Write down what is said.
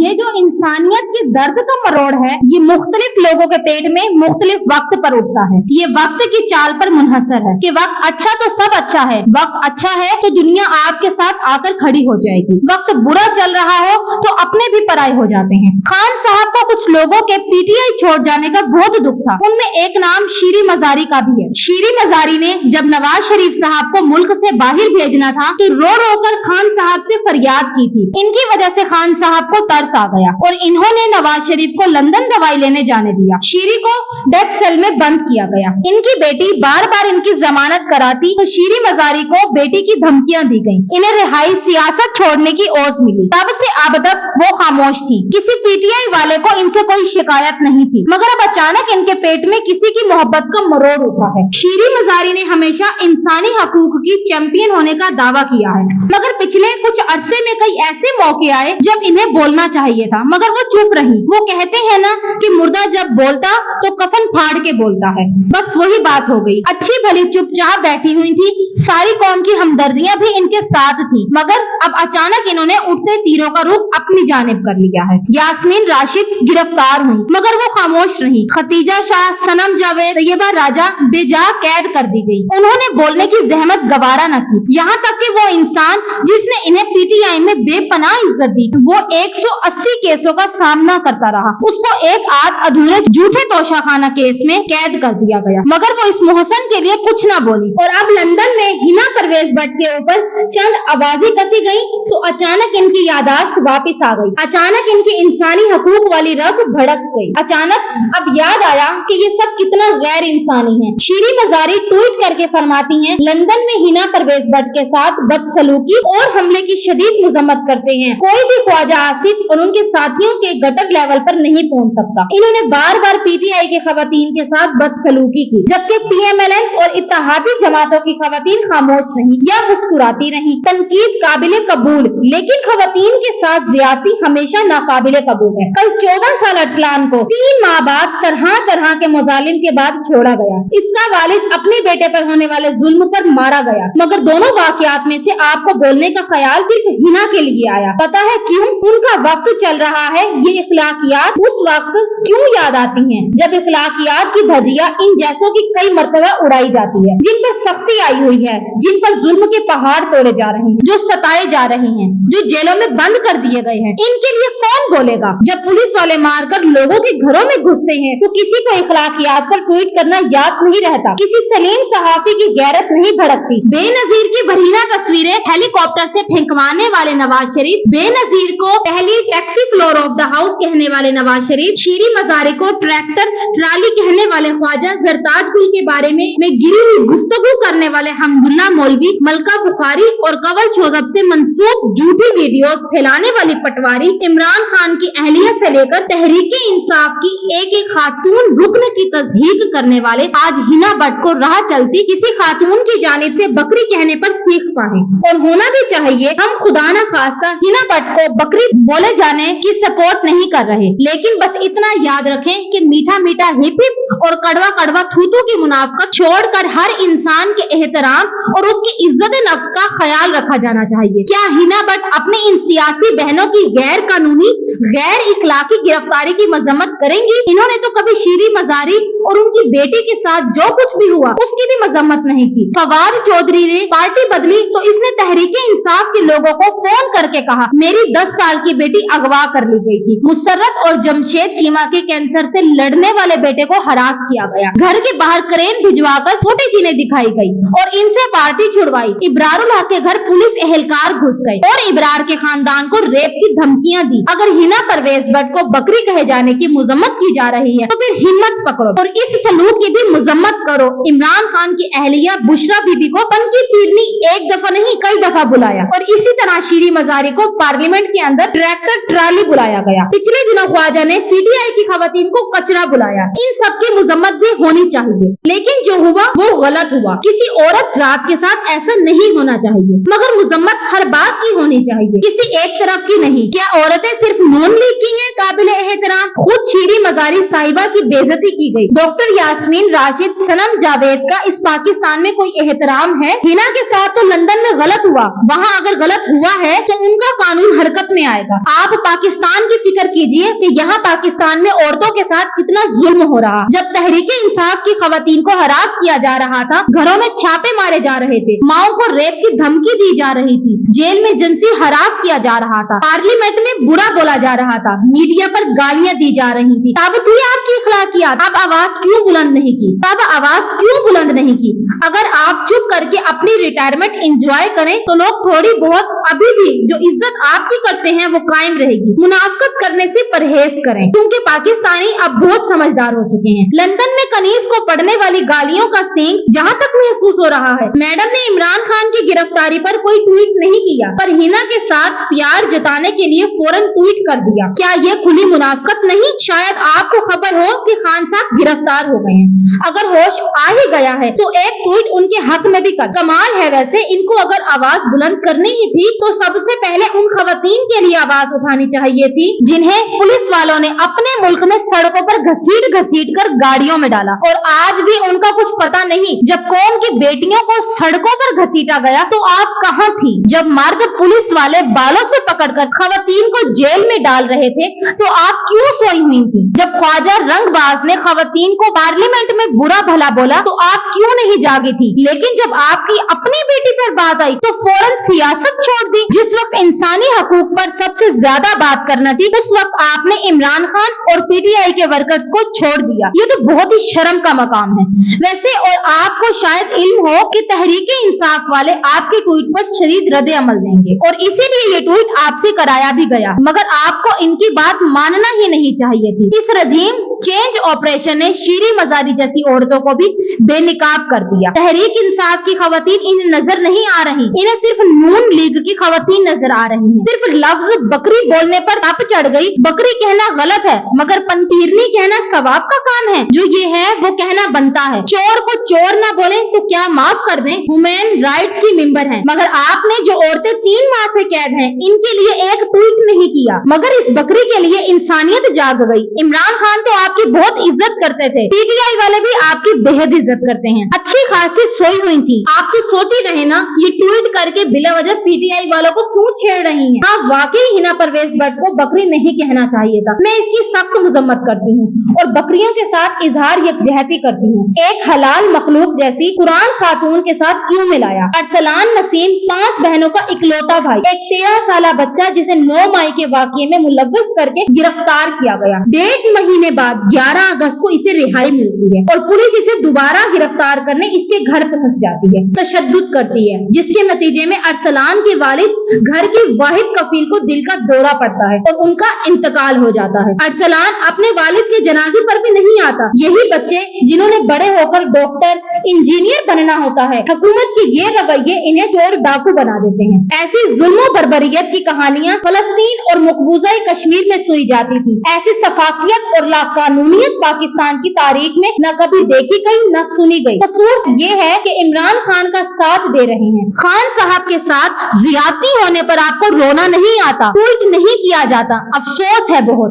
ये जो इंसानियत के दर्द का मरोड़ है, ये मुख्तलिफ लोगों के पेट में मुख्तलिफ वक्त पर उठता है। ये वक्त की चाल पर मुनहसर है कि वक्त अच्छा तो सब अच्छा है, वक्त अच्छा है तो दुनिया आपके साथ आकर खड़ी हो जाएगी, वक्त बुरा चल रहा हो तो अपने भी पराए हो जाते हैं। खान साहब को कुछ लोगों के पीटीआई छोड़ जाने का बहुत दुख था। उनमें एक नाम शीरी मजारी का भी है। शीरी मजारी ने जब नवाज शरीफ साहब को मुल्क से बाहर भेजना था तो रो रो कर खान साहब से फरियाद की थी। इनकी वजह से खान साहब को तरस आ गया और इन्होंने नवाज शरीफ को लंदन दवाई लेने जाने दिया। शीरी को डेथ सेल में बंद किया गया। इनकी बेटी बार बार इनकी जमानत कराती तो शीरी मजारी को बेटी की धमकियां दी गयी। इन्हें रिहाई सियासत छोड़ने की ओस मिली। तब से अब तक वो खामोश थी। किसी पीटीआई वाले को इनसे कोई शिकायत नहीं थी, मगर अब अचानक इनके पेट में किसी की मोहब्बत का मरोड़ उठा है। शीरी मजारी ने हमेशा इंसानी हकूक की चैंपियन होने का दावा किया है, मगर पिछले कुछ अरसे में कई ऐसे मौके आए जब इन्हें बोलना चाहिए था, मगर वो चुप रही। वो कहते हैं ना कि मुर्दा जब बोलता तो कफन फाड़ के बोलता है, बस वही बात हो गई। अच्छी भली चुपचाप बैठी हुई थी। सारी कौम की हमदर्दियां भी इनके साथ थी, मगर अब अचानक इन्होंने उठते तीरों का रुख अपनी जानिब कर लिया है। यास्मीन राशिद गिरफ्तार हुई, मगर वो खामोश रही। खतीजा शाह, सनम जावेद, तैयबा राजा बेजा कैद कर दी गई। उन्होंने बोलने की जहमत गवारा न की। यहाँ तक कि वो इंसान जिसने इन्हें पीटीआई में बेपनाह इज्जत दी, वो 180 केसों का सामना करता रहा। उसको एक आध अधूरे झूठे तोशाखाना केस में कैद कर दिया गया, मगर वो इस मोहसन के लिए कुछ न बोली। और अब लंदन में हिना परवेज भट्ट के ऊपर चंद आवाजें कसी गई तो अचानक इनकी यादाश्त वापस आ गई। अचानक इनकी इंसानी हकूक वाली रग भड़क गई। अचानक अब याद आया कि ये सब कितना गैर इंसानी है। शीरी मजारी ट्वीट करके फरमाती हैं, लंदन में हिना परवेज भट्ट के साथ बदसलूकी और हमले की शदीद मजम्मत करते हैं। कोई भी ख्वाजा आसिफ और उनके साथियों के गटर लेवल पर नहीं पहुंच सकता। इन्होंने बार बार पीटीआई के खवातीन के साथ बदसलूकी की, जबकि पीएमएलएन और इत्तेहादी जमातों की खवातीन खामोश रही या मुस्कुराती रही। तनकीद काबिले कबूल, लेकिन खवातीन के साथ ज्यादती हमेशा नाकाबिले कबूल है। कल 14 साल अरसलान को 3 माह बाद तरह तरह के मुजालिम के बाद छोड़ा गया। इसका वालिद अपने बेटे पर होने वाले जुल्म पर मारा गया, मगर दोनों वाकयात में से आपको बोलने का ख्याल सिर्फ हिना के लिए आया। पता है क्यों? उनका वक्त चल रहा है। ये इखलाकियात उस वक्त क्यों याद आती हैं जब इखलाकियात की धज्जियां इन जैसों की कई मर्तबा उड़ाई जाती है, जिन पर सख्ती आई हुई है, जिन पर जुल्म के पहाड़ तोड़े जा रहे हैं, जो सताए जा रहे हैं, जो जेलों में बंद कर दिए गए हैं। इनके लिए कौन बोलेगा? जब पुलिस वाले मारकर लोगों के घरों में घुसते हैं तो किसी को इखलाकियात पर ट्वीट करना याद नहीं रहता, किसी सलीम सहाफी की गैरत नहीं भड़कती। बेनजीर की बरीना तस्वीरें हेलीकॉप्टर से फेंकवाने वाले नवाज शरीफ, बेनजीर को पहली taxi floor of the house कहने वाले नवाज शरीफ, शीरी मजारी को ट्रैक्टर ट्राली कहने वाले ख्वाजा जरताज गुल के बारे में गिरी हुई गुफ्तगू करने वाले हमदुल्ला मौलवी, मलका बुखारी और कंवल शोजब से मंसूब झूठी वीडियोस फैलाने वाली पटवारी, इमरान खान की अहलिया से लेकर तहरीके इंसाफ की एक एक खातून रुकन की तस्दीक करने वाले आज हिना भट्ट को राह चलती किसी खातून की जानिब से बकरी कहने पर सीख पाए। और होना भी चाहिए। हम खुदा न खास्ता हिना भट्ट को बकरी बोले जाने की सपोर्ट नहीं कर रहे, लेकिन बस इतना याद रखें कि मीठा मीठा हिप हिप और कड़वा कड़वा थूथू की मुनाफकत छोड़कर हर इंसान के एहतराम और उसकी इज्जत नफ्स का ख्याल रखा जाना चाहिए। क्या हिना भट्ट अपनी इन सियासी बहनों की गैर कानूनी गैर इखलाकी गिरफ्तारी की मजम्मत करेंगी? इन्होंने तो कभी शीरी मजारी और उनकी बेटी के साथ जो कुछ भी हुआ उसकी भी मजम्मत नहीं की। फवाद चौधरी ने पार्टी बदली तो इसने तहरीके इंसाफ के लोगों को फोन करके कहा, मेरी 10 साल की बेटी अगवा कर ली गई थी। मुसर्रत और जमशेद चीमा के कैंसर से लड़ने वाले बेटे को हरास किया गया। घर के बाहर क्रेन भिजवाकर छोटी चीजें दिखाई गई और इनसे पार्टी छुड़वाई। इब्रारुल हक के घर पुलिस एहलकार घुस गए और इब्रार के खानदान को रेप की धमकियां दी। अगर हिना परवेज भट्ट को बकरी कहे जाने की मजम्मत की जा रही है तो फिर हिम्मत पकड़ो और इस सलूक की भी मजम्मत करो। इमरान खान की अहलिया बुशरा बीबी को पन की पीरनी एक दफा नहीं कई दफा बुलाया और इसी तरह शीरी मजारी को पार्लियामेंट के अंदर ट्रैक्टर ट्राली बुलाया गया। पिछले दिनों ख्वाजा ने पीटीआई की खवातीन को कचरा बुलाया। इन सब की मजम्मत भी होनी चाहिए, लेकिन जो हुआ वो गलत हुआ। किसी औरत जात के साथ ऐसा नहीं होना चाहिए, मगर मजम्मत हर बात की होनी चाहिए, किसी एक तरफ की नहीं। क्या औरतें सिर्फ नून लीग की हैं काबिले एहतराम? खुद शीरी मजारी साहिबा की बेइज्जती की गई। डॉक्टर यास्मीन राशिद, सनम जावेद का इस पाकिस्तान में कोई एहतराम है? हिना के साथ तो लंदन में गलत हुआ, वहाँ अगर गलत हुआ है तो उनका कानून हरकत में आएगा। आप पाकिस्तान की फिक्र कीजिए कि यहाँ पाकिस्तान में औरतों के साथ कितना जुल्म हो रहा। जब तहरीके इंसाफ की खवातीन को हरास किया जा रहा था, घरों में छापे मारे जा रहे थे, माओं को रेप की धमकी दी जा रही थी, जेल में जिनसी हरास किया जा रहा था, पार्लियामेंट में बुरा बोला जा रहा था, मीडिया पर गालियां दी जा रही थी, तब थी आपकी अखलाकियात। आप आवाज क्यों बुलंद नहीं की? तब आवाज क्यों बुलंद नहीं की? अगर आप चुप करके अपनी रिटायरमेंट एंजॉय करें तो लोग थोड़ी बहुत अभी भी जो इज्जत आपकी करते हैं वो कायम रहेगी। मुनाफकत करने से परहेज करें, क्योंकि पाकिस्तानी अब बहुत समझदार हो चुके हैं। लंदन में कनीज को पड़ने वाली गालियों का सेंक जहाँ तक महसूस हो रहा है। मैडम ने इमरान खान की गिरफ्तारी पर कोई ट्वीट नहीं किया, पर हिना के साथ प्यार जताने के लिए फौरन ट्वीट कर दिया। क्या ये खुली मुनाफकत नहीं? शायद आपको खबर हो कि खान साहब गिरफ्तार हो गए हैं। अगर होश आ ही गया है तो एक ट्वीट उनके हक में भी कर। कमाल है वैसे, इनको अगर आवाज बुलंद करनी ही थी तो सबसे पहले उन खवातीन के लिए आवाज उठानी चाहिए थी जिन्हें पुलिस वालों ने अपने मुल्क में सड़कों पर घसीट कर गाड़ियों में डाला, और आज भी उनका कुछ पता नहीं। जब कौम की बेटियों को सड़कों पर घसीटा गया तो आप कहाँ थी? जब मर्द पुलिस वाले बालों से पकड़कर खवातीन को जेल में डाल रहे थे तो आप क्यों सोई हुई थी? जब ख्वाजा रंगबाज ने खवातीन को पार्लियामेंट में बुरा भला बोला तो आप क्यों नहीं जागी थी? लेकिन जब आपकी अपनी बेटी पर बात आई तो फौरन सियासत छोड़ दी। जिस वक्त इंसानी हकूक पर सबसे ज्यादा बात करना थी उस वक्त आपने इमरान खान और पीटीआई के वर्कर्स को छोड़ दिया। ये तो बहुत ही शर्म का मकाम है वैसे। और आपको शायद इल्म हो कि तहरीके इंसाफ वाले आपके ट्वीट पर शदीद रद्द अमल देंगे और इसीलिए ये ट्वीट आपसे कराया भी गया, मगर आपको इनकी बात मानना ही नहीं चाहिए थी। इस रजीम चेंज ऑपरेशन ने शीरी मजारी जैसी औरतों को भी बेनिकाब कर दिया। तहरीक इंसाफ की खवातीन इन्हें नजर नहीं आ रही, इन्हें सिर्फ नून लीग की खवातीन नजर आ रही हैं। सिर्फ लफ्ज बकरी बोलने पर तप चढ़ गई। बकरी कहना गलत है मगर पंतीरनी कहना सवाब का काम है। जो ये है वो कहना बनता है। चोर को चोर ना बोले तो क्या माफ कर दें? ह्यूमन राइट्स की मेंबर हैं, मगर आपने जो औरतें 3 माह से कैद हैं इनके लिए एक ट्वीट नहीं किया, मगर इस बकरी के लिए इंसानियत जाग गई। इमरान खान तो आपकी बहुत इज्जत करते थे, पीटीआई वाले भी आपकी बेहद इज्जत करते हैं। अच्छी खासी सोई हुई थी, आपकी सोती रहे ना। ये ट्वीट करके बिला वजह पीटीआई वालों को क्यों छेड़ रही हैं? हाँ, वाकई हिना परवेज भट्ट को बकरी नहीं कहना चाहिए था। मैं इसकी सख्त मजम्मत करती हूँ और बकरियों के साथ इजहार यकजहती करती हूँ। एक हलाल मखलूक जैसी कुरान खातून के साथ क्यों मिलाया? अरसलान नसीम 5 बहनों का इकलौता भाई, एक 13 साला बच्चा जिसे 9 मई के वाकये में मुलव्वस करके गिरफ्तार किया गया। 1.5 महीने बाद 11 अगस्त को इसे रिहाई मिलती है और पुलिस इसे दोबारा गिरफ्तार करने इसके घर पहुंच जाती है, तशद्दुद करती है, जिसके नतीजे में अरसलान के वालिद घर की वाहिद कफील को दिल का दौरा पड़ता है और उनका इंतकाल हो जाता है। अरसलान अपने वालिद के जनाजे पर भी नहीं आता। यही बच्चे जिन्होंने बड़े होकर डॉक्टर, इंजीनियर बनना होता है, हुकूमत के ये रवैये इन्हें चोर डाकू बना देते हैं। ऐसी जुल्म बर्बरियत की कहानियां फलस्तीन और मकबूजा कश्मीर में सुनी जाती थी। ऐसी सफाकियत और लाकानूनियत पाकिस्तान की तारीख में न कभी देखी गई न सुनी गई। कसूर ये है कि इमरान खान का साथ दे रहे हैं। खान साहब के साथ ज्यादती होने पर आपको रोना नहीं आता, ट्वीट नहीं किया जाता। अफसोस है बहुत।